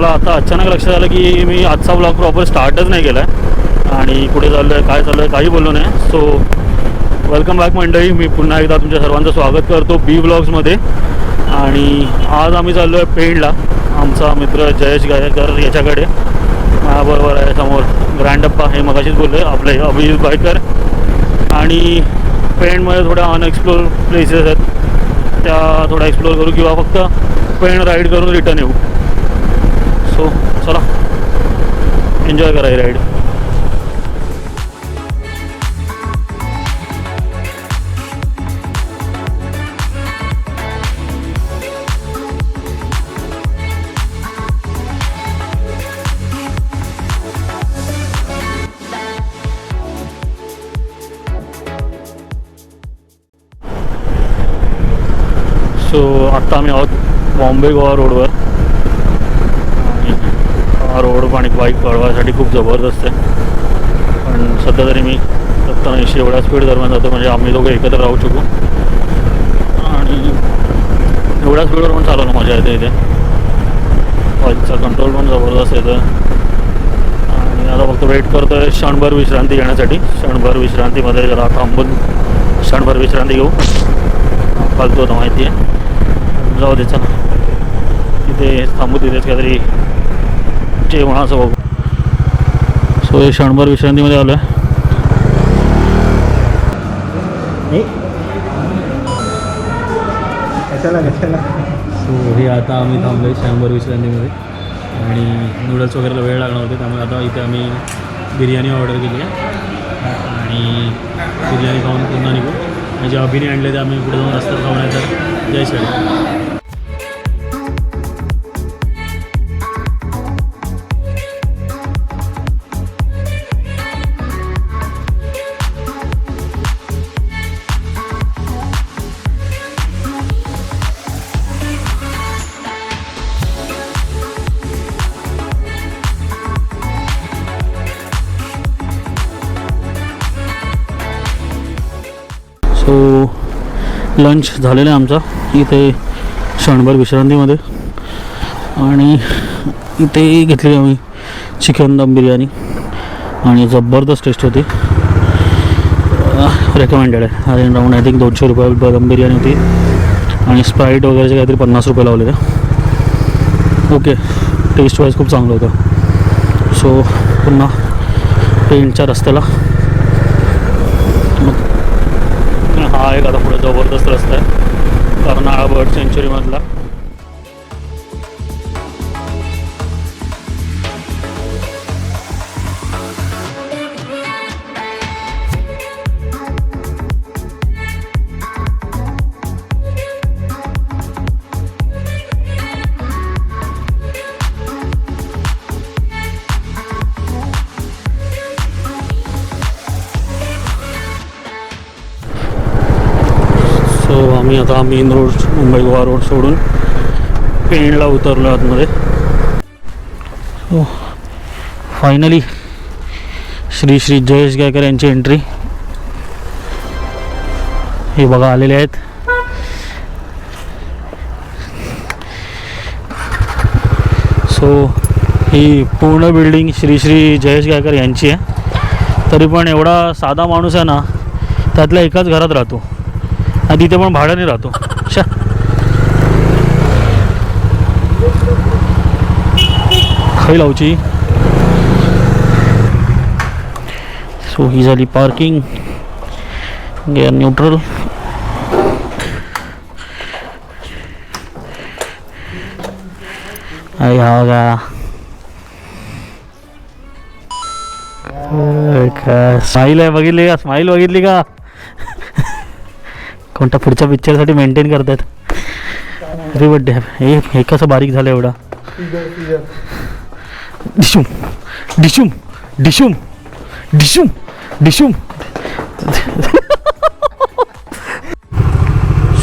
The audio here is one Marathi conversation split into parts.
मला आता अचानक लक्षात आलं की मी आजचा ब्लॉग प्रॉपर स्टार्टच नाही केला आहे आणि कुठे चाललो आहे काय चाललं आहे काही बोललो नाही. सो वेलकम बॅक मंडळी, मी पुन्हा एकदा तुमच्या सर्वांचं स्वागत करतो बी ब्लॉग्समध्ये. आणि आज आम्ही चाललो आहे पेणला. आमचा मित्र जयेश गायकर याच्याकडे माझ्याबरोबर आहे समोर ग्रँडप्पा, हे मगाशीच बोलले आपले अभिजीत बायकर. आणि पेणमध्ये थोड्या अनएक्सप्लोर प्लेसेस आहेत, त्या थोडा एक्सप्लोर करू किंवा फक्त पेण राईड करून रिटर्न येऊ. सो चला एन्जॉय करा ही राईड. सो आत्ता आम्ही आहोत बॉम्बे गोवा रोडवर. आणि हा रोड आणि बाईक पळवायसाठी खूप जबरदस्त आहे. पण सध्या तरी मी 70-80 एवढ्या स्पीड दरम्यान जातो, म्हणजे आम्ही दोघं एकत्र राहू शकू. आणि एवढ्या स्पीडवर पण चालवणं मजा येते इथे. बाईकचा कंट्रोल पण जबरदस्त येतं. आणि आता फक्त वेट करतो आहे क्षणभर विश्रांती घेण्यासाठी. क्षणभर विश्रांतीमध्ये जरा थांबून क्षणभर विश्रांती घेऊ. फालतू होतं माहिती आहे, जाऊ दे चला. तिथे थांबू, तिथेच काहीतरी जेवणाचं बघू. सो हे क्षणभर विश्रांतीमध्ये आलो आहे. सो हे आता आम्ही थांबलो आहे क्षणभर विश्रांतीमध्ये. आणि नूडल्स वगैरेला वेळ लागणार होते, त्यामुळे आता इथे आम्ही बिर्याणी ऑर्डर केली आहे. आणि बिर्याणी खाऊन पुन्हा निघू. म्हणजे अभिने आणले ते आम्ही पुढे जाऊन रस्त्यात खाऊन आहे तर जयेश. सो लंच झालेलं आहे आमचा इथे क्षणभर विश्रांतीमध्ये. आणि इथे घेतली आम्ही चिकन दम बिर्याणी आणि जबरदस्त टेस्ट होती. रेकमेंडेड आहे. अरे राऊंड आय थिंक 200 रुपये दम बिर्याणी होती. आणि स्प्राईट वगैरेचे काहीतरी 50 रुपये लावले ते. ओके, टेस्ट वाईज खूप चांगलं होतं. सो पुन्हा पेणच्या रस्त्याला. हा एक आता पुढे जबरदस्त रस्ता आहे कर्नाळा बर्ड सेंच्युरीमधला. आम्ही आता main road Mumbai Goa road सोडून पेणला उतरलो आतमध्ये. फायनली श्री श्री जयेश गायकर यांची एंट्री हे बघा आलेले आहेत. सो ही पूर्ण बिल्डिंग श्री श्री जयेश गायकर यांची आहे. तरी पण एवढा साधा माणूस आहे ना, त्यातल्या एकाच घरात राहतो आणि तिथे पण भाड्याने राहतो. खाई लावची. सो ही झाली पार्किंग. Gear neutral. आई हा का स्माईल आहे, बघितली का स्माईल, बघितली का? कोणता पुढच्या पिक्चरसाठी मेंटेन करतात. Happy birthday. हे कसं बारीक झालं एवढा. डिशूम डिशूम डिशूम डिशूम डिशूम.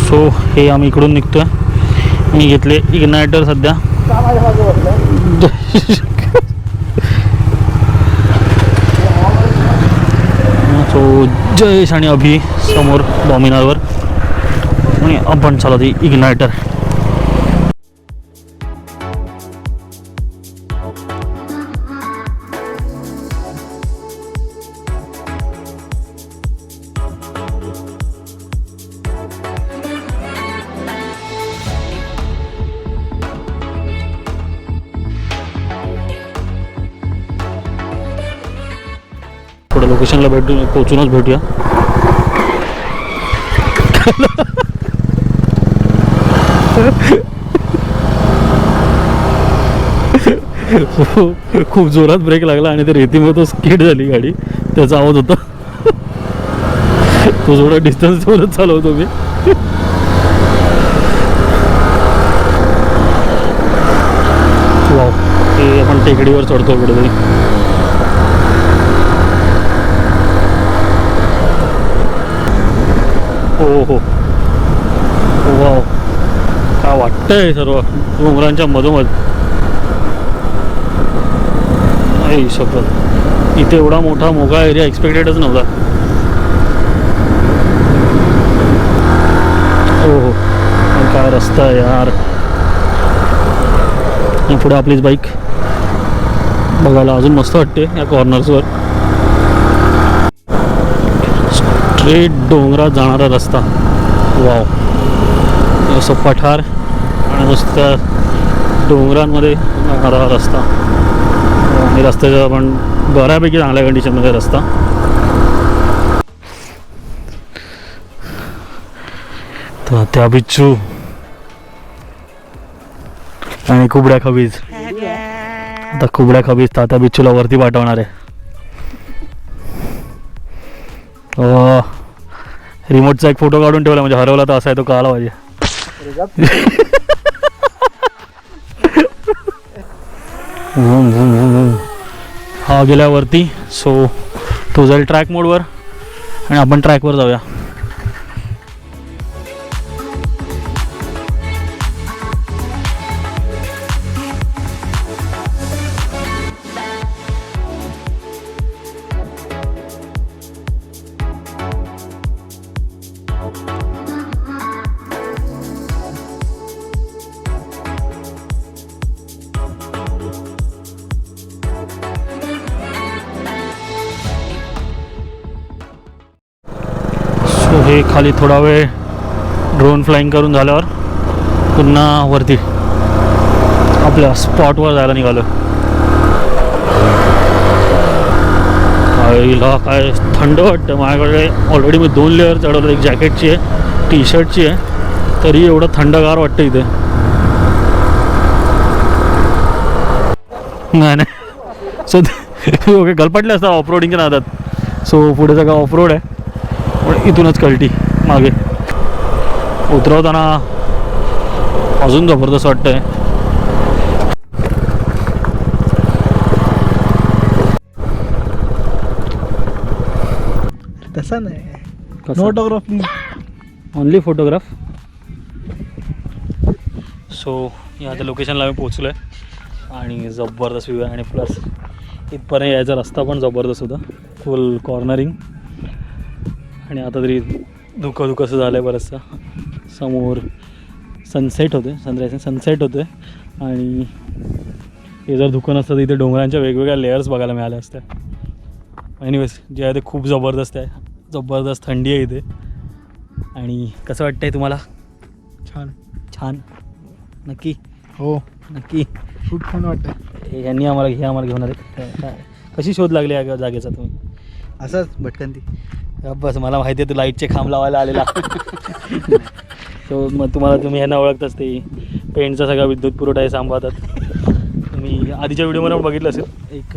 सो हे आम्ही इकडून निघतोय. मी घेतले इग्नायटर सध्या. सो जयेश आणि अभि समोर डॉमिनरवर आणि आपण चालत इग्नायटर. पुढे लोकेशनला पोचूनच भेटूया. खूप जोरात ब्रेक लागला आणि ते रेतीमध्ये तो स्किड झाली गाडी, त्याचा आवाज होता. तो थोडा डिस्टन्स ठेवूनच चालवतो मी. वाव, ते आपण टेकडीवर चढतो कुठेतरी. हो हो वाव, काय वाटतंय सर्व डोंगरांच्या मधोमध. नाही शपथ, इथे एवढा मोठा मोकळा एरिया एक्सपेक्टेडच नव्हता. हो हो, काय रस्ता आहे यार. पुढे आपलीच बाईक बघायला अजून मस्त वाटते या कॉर्नर्सवर. स्ट्रेट डोंगरात जाणारा रस्ता. वाव, असं पठार आणि नुसत्या डोंगरांमध्ये जाणारा रस्ता. आणि रस्त्याचा पण बऱ्यापैकी चांगल्या कंडिशनमध्ये रस्ता. त्या बिच्छू आणि कुबड्या खबीज. आता कुबड्या खबीज तात्या बिच्छूला वरती पाठवणार आहे. रिमोटचा एक फोटो काढून ठेवला, म्हणजे हरवला तर असा आहे तो कळाला पाहिजे. हा गेल्यावरती, सो तो जाईल ट्रॅक मोडवर आणि आपण ट्रॅकवर जाऊया. हे खाली थोडा वेळ ड्रोन फ्लाइंग करून झाल्यावर पुन्हा वरती आपल्या स्पॉटवर जायला निघालो. आईला काय थंड वाटतं. माझ्याकडे ऑलरेडी मी 2 लेअर चढवलं, एक जॅकेटची आहे, टी शर्टची आहे, तरी एवढं थंडगार वाटतं इथे. नाही नाही, सो ओके गलपटले असतात ऑफरोडिंगच्या नादात. सो पुढे सगळं ऑफरोड आहे, पण इथूनच कल्टी मागे उतरवताना अजून जबरदस्त वाटतंय. तसा नाही, फोटोग्राफी ओनली फोटोग्राफ. सो या आता लोकेशनला आम्ही पोचलो आहे आणि जबरदस्त व्ह्यू आहे. आणि प्लस इथपर्यंत यायचा रस्ता पण जबरदस्त होता, फुल कॉर्नरिंग. आणि आता तरी धुकं असं झालं आहे बरंचसं. समोर सनसेट होते, सनसेट होते. आणि हे जर धुकं नसतं तर इथे डोंगरांच्या वेगवेगळ्या लेयर्स बघायला मिळाल्या असत्या. एनिवेज जे आहे ते खूप जबरदस्त आहे, जबरदस्त थंडी आहे इथे. आणि कसं वाटतं आहे तुम्हाला? छान छान, नक्की हो नक्की खूप छान वाटतं. यांनी आम्हाला घेऊन आले. कशी शोध लागली या जागेचा तुम्ही? असंच भटकंती. बस मला माहिती आहे तू लाईटचे खांब लावायला आलेला. सो मग तुम्ही ह्यांना ओळखताच, ते पेंटचा सगळा विद्युत पुरवठा हे सांभाळतात. तुम्ही आधीच्या व्हिडिओमध्ये पण बघितलं असेल, एक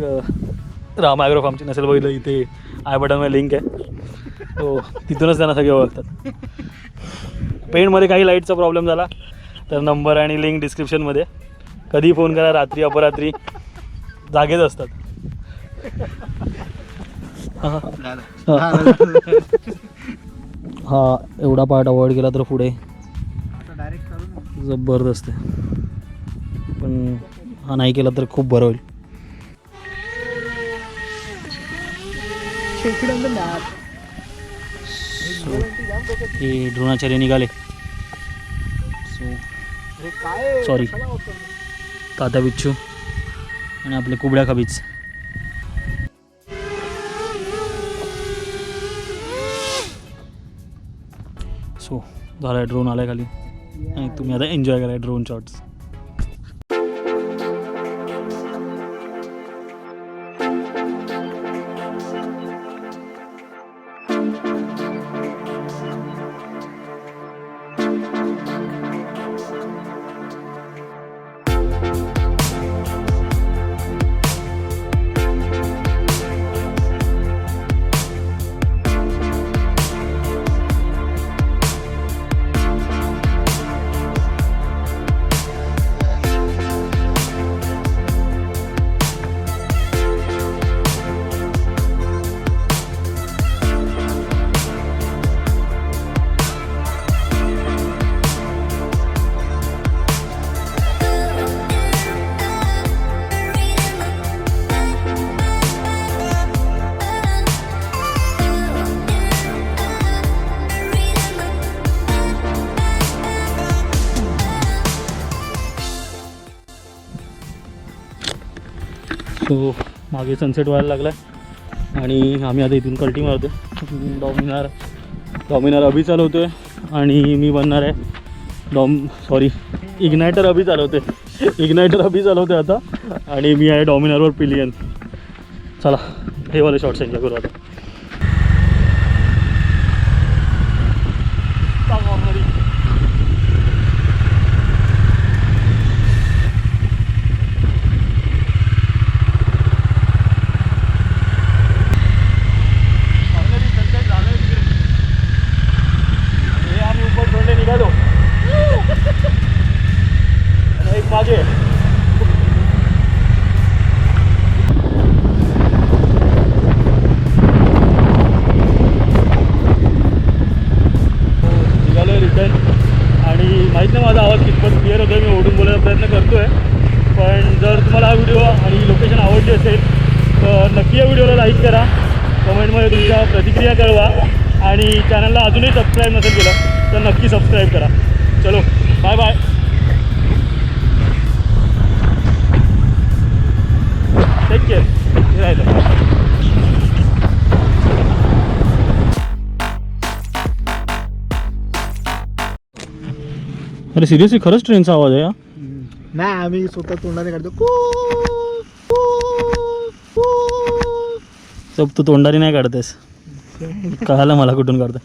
राम ॲग्रो फार्मची नसेल बघितलं, इथे आय बटनवर लिंक आहे. हो, तिथूनच त्यांना सगळे ओळखतात. पेंटमध्ये काही लाईटचा प्रॉब्लेम झाला तर नंबर आणि लिंक डिस्क्रिप्शनमध्ये. कधी फोन करा, रात्री अपरात्री जागेच असतात. हा एवढा पार्ट अवॉइड केला तर पुढे जबरदस्त आहे, पण हा नाही केला तर खूप बरं होईल. हे ड्रोनाचार्य निघाले. सॉरी, तात्या बिच्छू आणि आपले कुबड्या खबीज. सो झाला, ड्रोन आलाय खाली आणि तुम्ही आता एन्जॉय करा ड्रोन शॉट्स. सो मागे सनसेट व्हायला लागला आणि आम्ही आता इथून कल्टी मारतो. डॉमिनार अभि चालवतो आहे आणि मी बनणार आहे इग्नायटर अभि चालवते आता आणि मी आहे डॉमिनारवर पिलियन. चला हे वाले शॉर्ट्स एन्जॉय करू आता. निघालो एक मागे निघालो रिटर्न आणि माहीत नाही माझा आवाज कितपत क्लिअर होतो. मी ओढून बोलायचा प्रयत्न करतो आहे. पण जर तुम्हाला हा व्हिडिओ आणि लोकेशन आवडली असेल तर नक्की या व्हिडिओला लाईक करा, कमेंटमध्ये तुमच्या प्रतिक्रिया कळवा आणि चॅनलला अजूनही सबस्क्राईब नसेल केलं तर नक्की सबस्क्राईब करा. चलो बाय बाय. Take care. राहिलं अरे सिरियसली खरंच ट्रेनचा आवाज आहे. नाही आम्ही स्वतः तोंडाने काढतो. तू तोंडाने नाही काढतेस, कळालं मला कुठून काढतं.